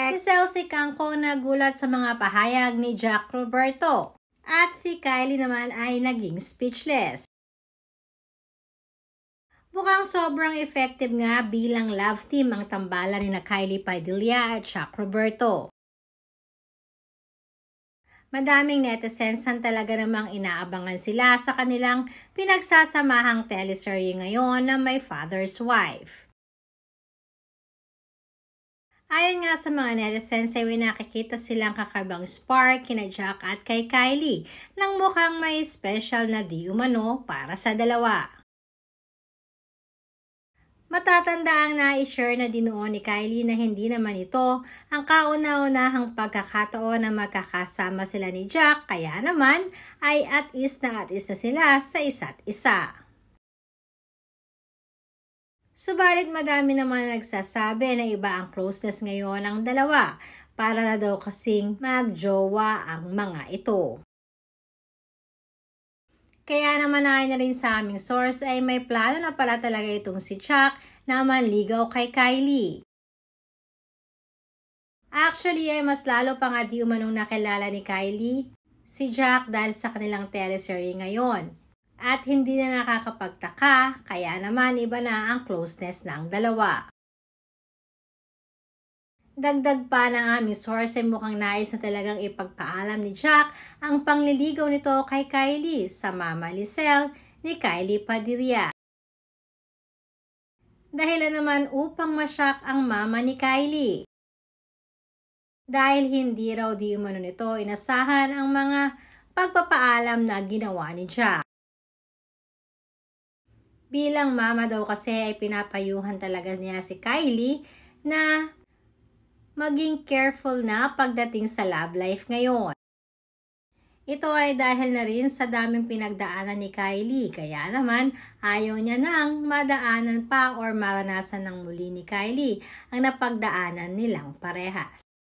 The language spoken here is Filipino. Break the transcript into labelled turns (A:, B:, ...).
A: Si Celsey Cangco nagulat sa mga pahayag ni Jack Roberto at si Kylie naman ay naging speechless. Mukhang sobrang effective nga bilang love team ang tambalan ni Kylie Padilla at Jack Roberto. Madaming netizens ang talaga namang inaabangan sila sa kanilang pinagsasamahang teleserye ngayon na My Father's Wife. Ayon nga sa mga netizens ay nakikita silang kakaibang spark kina Jack at kay Kylie nang mukhang may special na di umano para sa dalawa. Matatanda ang nai-share na din noon ni Kylie na hindi naman ito ang kauna-unahang pagkakataon na magkakasama sila ni Jack, kaya naman ay at is na sila sa isa't isa. Subalit madami naman nagsasabi na iba ang closeness ngayon ng dalawa, para na daw kasing magjowa ang mga ito. Kaya naman ayon na rin sa aming source ay may plano na pala talaga itong si Jack na manligaw kay Kylie. Actually ay mas lalo pa nga di umanong nakilala ni Kylie si Jack dahil sa kanilang teleserye ngayon. At hindi na nakakapagtaka, kaya naman iba na ang closeness ng dalawa. Dagdag pa ng aming source ay mukhang nais na talagang ipagpaalam ni Jack ang pangliligaw nito kay Kylie sa Mama Lizelle ni Kylie Padilla. Dahilan naman upang masyak ang mama ni Kylie. Dahil hindi raw di umano nito inasahan ang mga pagpapaalam na ginawa ni Jack. Bilang mama daw kasi ay pinapayuhan talaga niya si Kylie na maging careful na pagdating sa love life ngayon. Ito ay dahil na rin sa daming pinagdaanan ni Kylie, kaya naman ayaw niya nang madaanan pa or maranasan ng muli ni Kylie ang napagdaanan nilang parehas.